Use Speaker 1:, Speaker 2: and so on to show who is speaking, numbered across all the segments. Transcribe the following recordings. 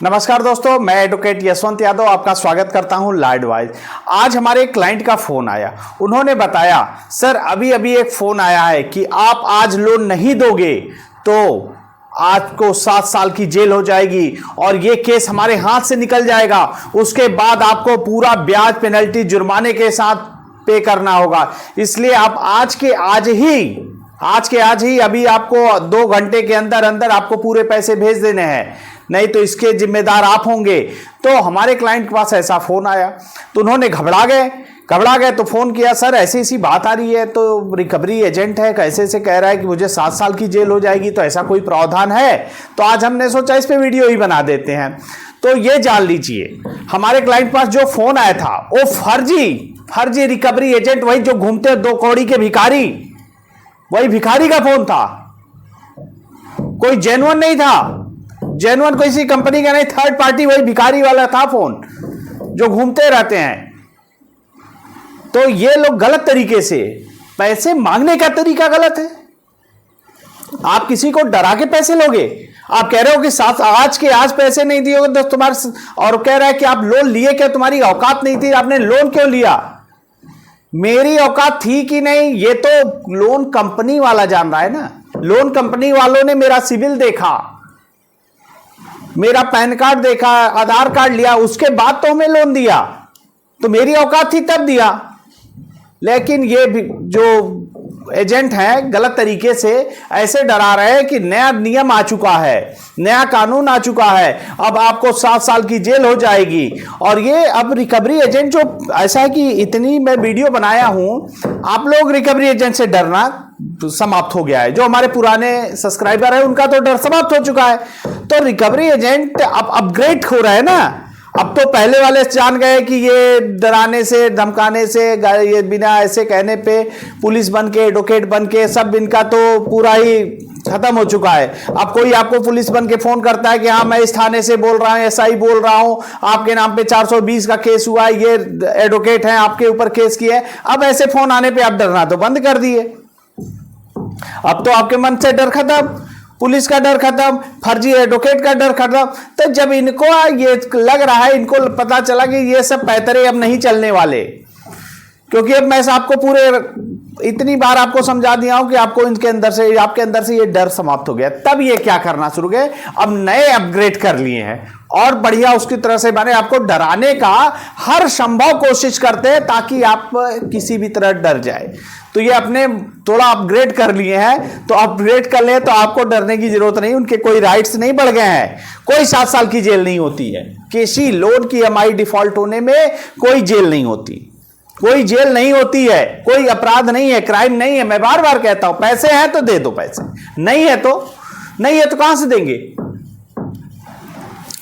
Speaker 1: नमस्कार दोस्तों, मैं एडवोकेट यशवंत यादव आपका स्वागत करता हूं लॉ एडवाइज। आज हमारे क्लाइंट का फोन आया। उन्होंने बताया, सर अभी अभी एक फोन आया है कि आप आज लोन नहीं दोगे तो आपको 7 साल की जेल हो जाएगी और ये केस हमारे हाथ से निकल जाएगा। उसके बाद आपको पूरा ब्याज, पेनल्टी, जुर्माने के साथ पे करना होगा। इसलिए आप आज के आज ही अभी आपको 2 घंटे के अंदर अंदर आपको पूरे पैसे भेज देने हैं, नहीं तो इसके जिम्मेदार आप होंगे। तो हमारे क्लाइंट के पास ऐसा फोन आया तो उन्होंने घबरा गए तो फोन किया, सर ऐसी ऐसी बात आ रही है, तो रिकवरी एजेंट है, कैसे से कह रहा है कि मुझे 7 साल की जेल हो जाएगी, तो ऐसा कोई प्रावधान है? तो आज हमने सोचा इस पे वीडियो ही बना देते हैं। तो ये जान लीजिए, हमारे क्लाइंट पास जो फोन आया था वो फर्जी रिकवरी एजेंट, वही जो घूमते 2 कौड़ी के भिखारी, वही भिखारी का फोन था। कोई जेन्युइन नहीं था, जेन्युइन किसी कंपनी का नहीं, थर्ड पार्टी वही भिखारी वाला था फोन जो घूमते रहते हैं। तो ये लोग गलत तरीके से पैसे मांगने का तरीका गलत है। आप किसी को डरा के पैसे लोगे, आप कह रहे हो कि आज पैसे नहीं दिए तो तुम्हारे, और कह रहा है कि आप लोन लिए क्या, तुम्हारी औकात नहीं थी, आपने लोन क्यों लिया? मेरी औकात थी कि नहीं ये तो लोन कंपनी वाला जान रहा है ना। लोन कंपनी वालों ने मेरा सिविल देखा, मेरा पैन कार्ड देखा, आधार कार्ड लिया, उसके बाद तो हमें लोन दिया। तो मेरी औकात थी तब दिया। लेकिन ये जो एजेंट हैं गलत तरीके से ऐसे डरा रहे हैं कि नया नियम आ चुका है, नया कानून आ चुका है, अब आपको 7 साल की जेल हो जाएगी। और ये अब रिकवरी एजेंट जो ऐसा है कि इतनी मैं वीडियो बनाया हूं, आप लोग रिकवरी एजेंट से डरना समाप्त हो गया है। जो हमारे पुराने सब्सक्राइबर है उनका तो डर समाप्त हो चुका है। तो रिकवरी एजेंट अब अपग्रेड हो रहा है ना। अब तो पहले वाले जान गए कि ये डराने से, धमकाने से, ये बिना ऐसे कहने पे पुलिस बन के, एडवोकेट बन के सब इनका तो पूरा ही खत्म हो चुका है। अब कोई आपको पुलिस बन के फोन करता है कि हाँ मैं इस थाने से बोल रहा हूँ, एसआई बोल रहा हूँ, आपके नाम पे 420 का केस हुआ है, ये एडवोकेट है, आपके ऊपर केस किया है। अब ऐसे फोन आने पे आप डरना तो बंद कर दिए। अब तो आपके मन से डर खत्म, पुलिस का डर खत्म, फर्जी एडवोकेट का डर खत्म। तो जब इनको ये लग रहा है, इनको पता चला कि ये सब पैतरे अब नहीं चलने वाले, क्योंकि अब मैं आपको पूरे इतनी बार आपको समझा दिया हूं कि आपको इनके अंदर से, आपके अंदर से ये डर समाप्त हो गया। तब ये क्या करना शुरू गए, अब नए अपग्रेड कर लिए हैं और बढ़िया उसकी तरह से बने, आपको डराने का हर संभव कोशिश करते हैं ताकि आप किसी भी तरह डर जाए। तो ये अपने थोड़ा अपग्रेड कर लिए हैं, तो अपग्रेड कर ले तो आपको डरने की जरूरत नहीं, उनके कोई राइट्स नहीं बढ़ गए हैं। कोई 7 साल की जेल नहीं होती है, किसी लोन की ईएमआई डिफॉल्ट होने में कोई जेल नहीं होती, कोई जेल नहीं होती है, कोई अपराध नहीं है, क्राइम नहीं है। मैं बार बार कहता हूं, पैसे हैं तो दे दो पैसे, नहीं है तो कहां से देंगे?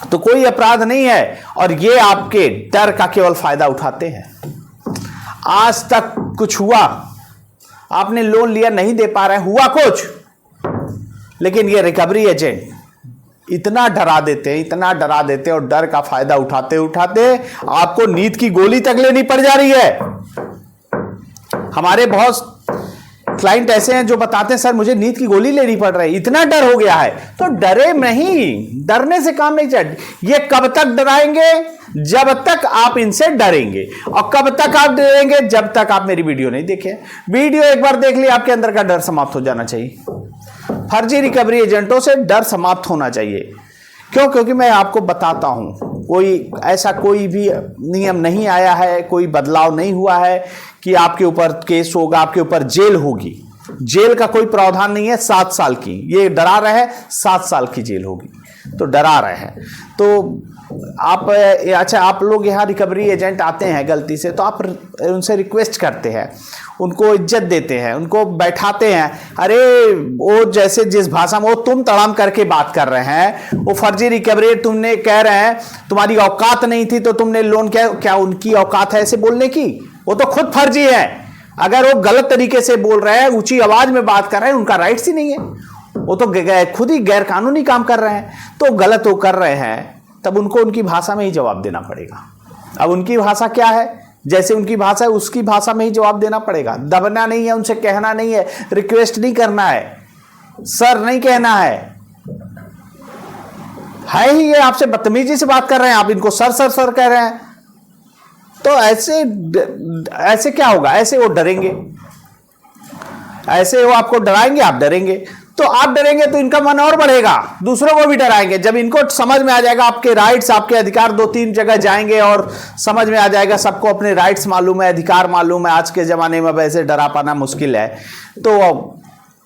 Speaker 1: तो कोई अपराध नहीं है। और ये आपके डर का केवल फायदा उठाते हैं। आज तक कुछ हुआ, आपने लोन लिया, नहीं दे पा रहे, हुआ कुछ, लेकिन ये रिकवरी एजेंट इतना डरा देते हैं और डर का फायदा उठाते आपको नींद की गोली तक लेनी पड़ जा रही है। हमारे बहुत क्लाइंट ऐसे हैं जो बताते हैं, सर मुझे नींद की गोली लेनी पड़ रही है, इतना डर हो गया है। तो डरे नहीं, डरने से काम नहीं चल। ये कब तक डराएंगे? जब तक आप इनसे डरेंगे। और कब तक आप डरेंगे? जब तक आप मेरी वीडियो नहीं देखें। वीडियो एक बार देख लिया, आपके अंदर का डर समाप्त हो जाना चाहिए। फर्जी रिकवरी एजेंटों से डर समाप्त होना चाहिए। क्यों? क्योंकि मैं आपको बताता हूं, कोई भी नियम नहीं आया है, कोई बदलाव नहीं हुआ है कि आपके ऊपर केस होगा, आपके ऊपर जेल होगी। जेल का कोई प्रावधान नहीं है 7 साल की। ये डरा रहे हैं 7 साल की जेल होगी, तो डरा रहे हैं। तो आप लोग यहाँ रिकवरी एजेंट आते हैं गलती से, तो आप उनसे रिक्वेस्ट करते हैं, उनको इज्जत देते हैं, उनको बैठाते हैं। अरे वो जैसे जिस भाषा में वो तुम तड़ाम करके बात कर रहे हैं, वो फर्जी रिकवरी, तुमने कह रहे हैं तुम्हारी औकात नहीं थी तो तुमने लोन क्या उनकी औकात है ऐसे बोलने की? वो तो खुद फर्जी है। अगर वो गलत तरीके से बोल रहे हैं, ऊंची आवाज में बात कर रहे हैं, उनका राइट्स ही नहीं है, वो तो खुद ही गैर कानूनी काम कर रहे हैं। तो गलत वो कर रहे हैं, तब उनको उनकी भाषा में ही जवाब देना पड़ेगा। अब उनकी भाषा क्या है, जैसे उनकी भाषा है उसकी भाषा में ही जवाब देना पड़ेगा। दबना नहीं है, उनसे कहना नहीं है, रिक्वेस्ट नहीं करना है, सर नहीं कहना है, है ही ये आपसे बदतमीजी से बात कर रहे हैं, आप इनको सर सर सर कह रहे हैं। तो ऐसे क्या होगा? ऐसे वो डरेंगे, ऐसे वो आपको डराएंगे, आप डरेंगे। तो आप डरेंगे तो इनका मन और बढ़ेगा, दूसरों को भी डराएंगे। जब इनको समझ में आ जाएगा आपके राइट्स, आपके अधिकार, 2-3 जगह जाएंगे और समझ में आ जाएगा, सबको अपने राइट्स मालूम है, अधिकार मालूम है। आज के ज़माने में वैसे डरा पाना मुश्किल है, तो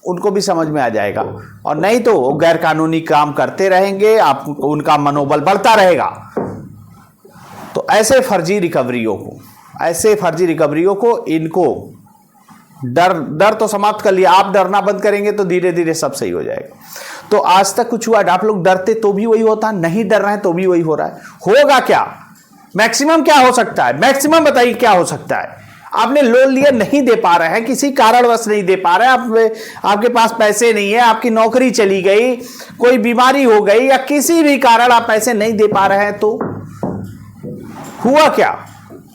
Speaker 1: उनको भी समझ में आ जाएगा। और नहीं तो वो गैर कानूनी काम करते रहेंगे, आप उनका मनोबल बढ़ता रहेगा। तो ऐसे फर्जी रिकवरियों को इनको डर तो समाप्त कर लिया। आप डरना बंद करेंगे तो धीरे धीरे सब सही हो जाएगा। तो आज तक कुछ हुआ? आप लोग डरते तो भी वही होता, नहीं डर रहे हैं तो भी वही हो रहा है। होगा क्या? मैक्सिमम क्या हो सकता है? मैक्सिमम बताइए क्या हो सकता है? आपने लोन लिया, नहीं दे पा रहे हैं, किसी कारणवश नहीं दे पा रहे हैं, आपके पास पैसे नहीं है, आपकी नौकरी चली गई, कोई बीमारी हो गई, या किसी भी कारण आप पैसे नहीं दे पा रहे हैं, तो हुआ क्या?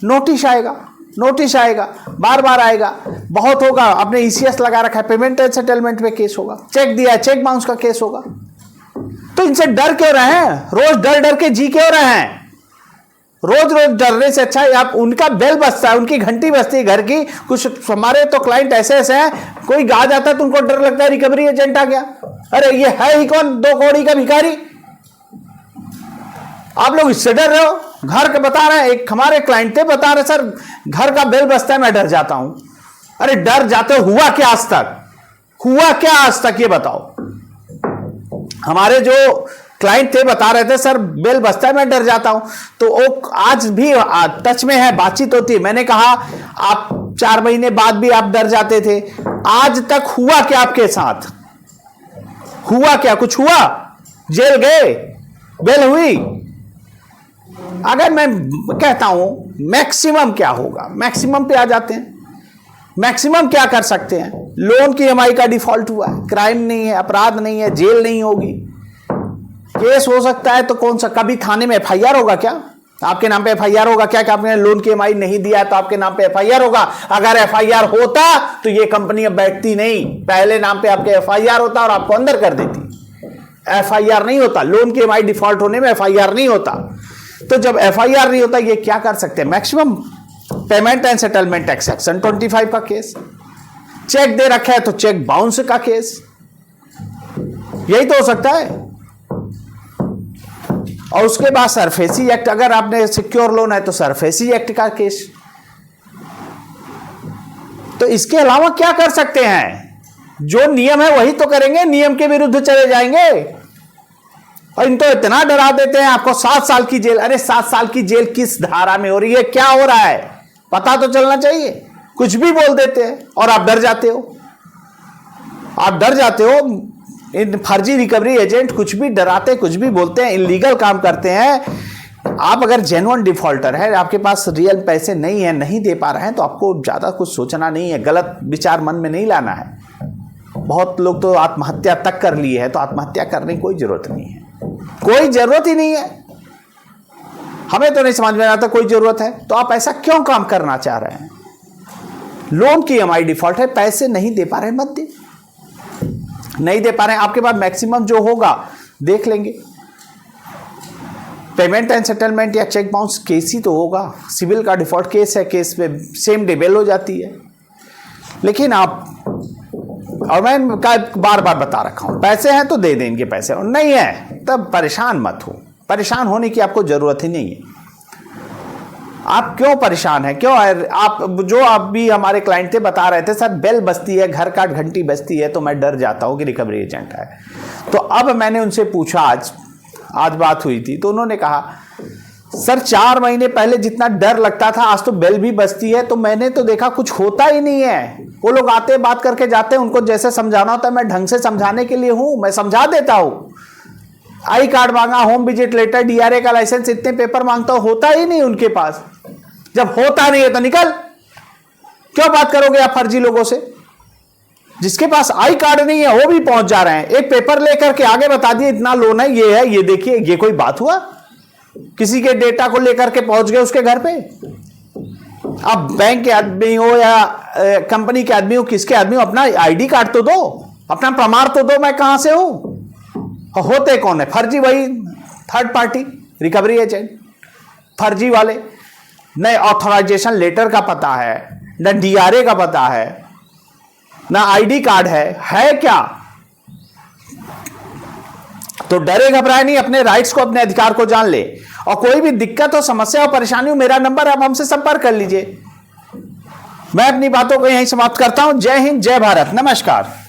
Speaker 1: नोटिस आएगा, बार बार आएगा, बहुत होगा। आपने ईसीएस लगा रखा है, पेमेंट एंड सेटलमेंट में केस होगा, चेक दिया है, चेक बाउंस का केस होगा। तो इनसे डर क्यों रहे हैं? रोज डर डर के जी क्यों रहे हैं? रोज डरने से अच्छा है आप, उनका बेल बजता है, उनकी घंटी बजती है घर की। कुछ हमारे तो क्लाइंट ऐसे हैं, कोई गा जाता है तो उनको डर लगता है रिकवरी एजेंट आ गया, अरे ये है ही कौन, 2 कौड़ी का भिखारी। आप लोग इससे डर रहे हो? घर का बता रहे हैं, एक हमारे क्लाइंट थे, बता रहे सर घर का बेल बजता है, मैं डर जाता हूं। अरे डर जाते हो? हुआ क्या आज तक ये बताओ। हमारे जो क्लाइंट थे बता रहे थे सर बेल बजता है, मैं डर जाता हूं। तो वो आज भी टच में है, बातचीत होती है। मैंने कहा आप 4 महीने बाद भी आप डर जाते थे, आज तक हुआ क्या आपके साथ? हुआ क्या? कुछ हुआ? जेल गए? बेल हुई? अगर मैं कहता हूं मैक्सिमम क्या होगा, मैक्सिमम पे आ जाते हैं। मैक्सिमम क्या कर सकते हैं? लोन की ईएमआई का डिफॉल्ट हुआ है, क्राइम नहीं है, अपराध नहीं है, जेल नहीं होगी, केस हो सकता है। तो कौन सा, कभी थाने में एफआईआर होगा क्या? आपके नाम पे एफआईआर होगा क्या कि आपने लोन की ईएमआई नहीं दिया है तो आपके नाम पे एफआईआर होगा? अगर एफआईआर होता तो ये कंपनी अब बैठती नहीं, पहले नाम पे आपके एफआईआर होता और आपको अंदर कर देती। एफआईआर नहीं होता, लोन की ईएमआई डिफॉल्ट होने में एफआईआर नहीं होता। तो जब एफआईआर नहीं होता, ये क्या कर सकते हैं? Maximum payment and settlement act section 25 का केस, चेक दे रखा है तो चेक बाउंस का केस, यही तो हो सकता है। और उसके बाद सरफेसी एक्ट, अगर आपने सिक्योर लोन है तो सरफेसी एक्ट का केस। तो इसके अलावा क्या कर सकते हैं? जो नियम है वही तो करेंगे, नियम के विरुद्ध चले जाएंगे। और इनको इतना डरा देते हैं आपको 7 साल की जेल। अरे 7 साल की जेल किस धारा में हो रही है, क्या हो रहा है, पता तो चलना चाहिए। कुछ भी बोल देते हैं और आप डर जाते हो। इन फर्जी रिकवरी एजेंट कुछ भी डराते, कुछ भी बोलते हैं, इलीगल काम करते हैं। आप अगर जेन्युइन डिफॉल्टर है, आपके पास रियल पैसे नहीं है, नहीं दे पा रहे हैं, तो आपको ज़्यादा कुछ सोचना नहीं है, गलत विचार मन में नहीं लाना है। बहुत लोग तो आत्महत्या तक कर लिए है, तो आत्महत्या करने की कोई जरूरत नहीं है, कोई जरूरत ही नहीं है। हमें तो नहीं समझ में आता कोई जरूरत है, तो आप ऐसा क्यों काम करना चाह रहे हैं? लोन की ईएमआई डिफॉल्ट है, पैसे नहीं दे पा रहे हैं, मत दे, नहीं दे पा रहे हैं। आपके पास मैक्सिमम जो होगा देख लेंगे, पेमेंट एंड सेटलमेंट या चेक बाउंस केस ही तो होगा। सिविल का डिफॉल्ट केस है, केस पे सेम डे बेल हो जाती है। लेकिन आप, और मैं बार बार बता रखा हूं, पैसे हैं तो दे दें इनके पैसे, और नहीं है तब परेशान मत हो। परेशान होने की आपको जरूरत ही नहीं है। आप क्यों परेशान है? क्यों? आप भी हमारे क्लाइंट थे बता रहे थे सर बेल बजती है, घर का घंटी बजती है तो मैं डर जाता हूं कि रिकवरी एजेंट है। तो अब मैंने उनसे पूछा, आज बात हुई थी, तो उन्होंने कहा सर 4 महीने पहले जितना डर लगता था आज तो बेल भी बजती है, तो मैंने तो देखा कुछ होता ही नहीं है। वो लोग आते बात करके जाते हैं, उनको जैसे समझाना होता है मैं ढंग से समझाने के लिए हूं, मैं समझा देता हूं। आई कार्ड मांगा, होम विजिट लेटर, डीआरए का लाइसेंस, इतने पेपर मांगता हूं, होता ही नहीं उनके पास। जब होता नहीं है तो निकल, क्यों बात करोगे आप फर्जी लोगों से? जिसके पास आई कार्ड नहीं है वो भी पहुंच जा रहे हैं, एक पेपर लेकर के आगे बता दिए इतना लोन है, ये है, ये देखिए। ये कोई बात हुआ? किसी के डेटा को लेकर के पहुंच गए उसके घर पे। आप बैंक के आदमी हो या कंपनी के आदमी हो, किसके आदमी हो, अपना आईडी कार्ड तो दो, अपना प्रमाण तो दो, मैं कहां से हूं। होते कौन है? फर्जी वही थर्ड पार्टी रिकवरी एजेंट, फर्जी वाले, न ऑथराइजेशन लेटर का पता है, न डीआरए का पता है, ना आईडी कार्ड है क्या? तो डरे घबराए नहीं, अपने राइट्स को, अपने अधिकार को जान ले। और कोई भी दिक्कत हो, समस्या हो, परेशानी हो, मेरा नंबर है, आप हमसे संपर्क कर लीजिए। मैं अपनी बातों को यहीं समाप्त करता हूं। जय हिंद, जय भारत, नमस्कार।